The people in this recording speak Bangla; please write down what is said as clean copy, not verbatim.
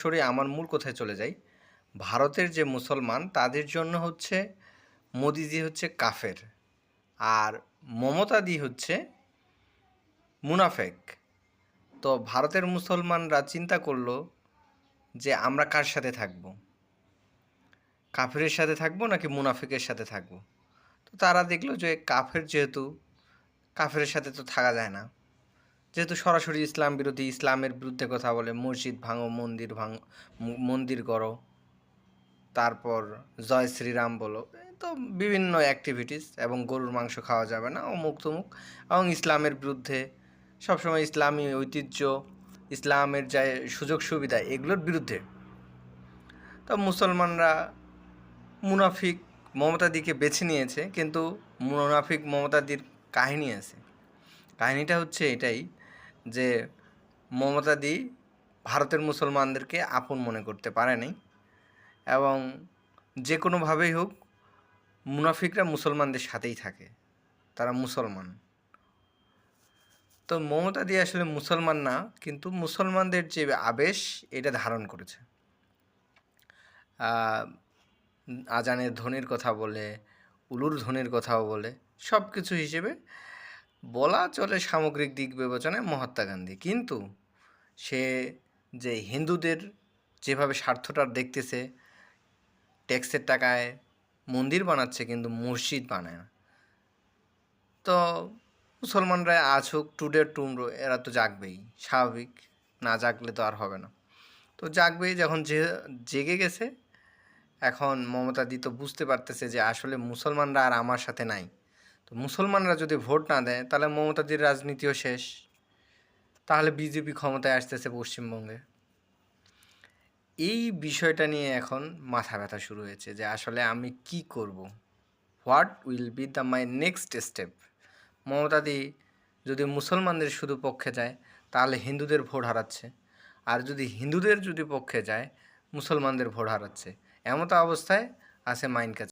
সরি আমার মূল কথায় চলে যাই। ভারতের যে মুসলমান তাদের জন্য হচ্ছে মোদিজি হচ্ছে কাফের, আর মমতাদি হচ্ছে মুনাফেক। তো ভারতের মুসলমানরা চিন্তা করলো যে আমরা কার সাথে থাকব, কাফেরের সাথে থাকবো নাকি মুনাফিকের সাথে থাকবো। তো তারা দেখলো যে যেহেতু কাফেরের সাথে তো থাকা যায় না, যেহেতু সরাসরি ইসলাম বিরোধী, ইসলামের বিরুদ্ধে কথা বলে, মসজিদ ভাঙো, মন্দির গড়ো, তারপর জয় শ্রীরাম বলো, তো বিভিন্ন অ্যাক্টিভিটিস, এবং গরুর মাংস খাওয়া যাবে না, অমুক তমুক, এবং ইসলামের বিরুদ্ধে সবসময় ইসলামী ঐতিহ্য, ইসলামের যে সুযোগ সুবিধা, এগুলোর বিরুদ্ধে। তো মুসলমানরা মুনাফিক মমতাদিকে বেছে নিয়েছে, কিন্তু মুনাফিক মমতাদির কাহিনী আছে। কাহিনীটা হচ্ছে এটাই যে মমতাদি ভারতের মুসলমানদেরকে আপন মনে করতে পারেনি, এবং যে কোনোভাবেই হোক মুনাফিকরা মুসলমানদের সাথেই থাকে, তারা মুসলমান। তো মমতাদি আসলে মুসলমান না, কিন্তু মুসলমানদের যে আবেশ এটা ধারণ করেছে। আজানের ধ্বনির কথা বলে, উলুর ধ্বনির কথাও বলে, সব কিছু হিসেবে বলা চলে সামগ্রিক দিক বিবেচনায় মহাত্মা গান্ধী। কিন্তু সে যে হিন্দুদের যেভাবে স্বার্থটা দেখতেছে, ট্যাক্সের টাকায় মন্দির বানাচ্ছে কিন্তু মসজিদ বানায় না। তো মুসলমানরা আজ হোক টুডে টুমরো এরা তো জাগবেই, স্বাভাবিক, না জাগলে তো আর হবে না। তো জাগবেই, যখন জেগে গেছে, এখন মমতাদি তো বুঝতে পারতেছে যে আসলে মুসলমানরা আর আমার সাথে নাই। তো মুসলমানরা যদি ভোট না দেয় তাহলে মমতাদির রাজনীতিও শেষ, তাহলে বিজেপি ক্ষমতায় আসতেছে পশ্চিমবঙ্গে। এই বিষয়টা নিয়ে এখন মাথা ব্যথা শুরু হয়েছে যে আসলে আমি কি করব, what will be the my next step. মমতাদি যদি মুসলমানদের শুধু পক্ষে যায় তাহলে হিন্দুদের ভোট হারাচ্ছে, আর যদি হিন্দুদের পক্ষে যায় মুসলমানদের ভোট হারাচ্ছে। এমতো অবস্থায় আছে মাইন্ড কাছে।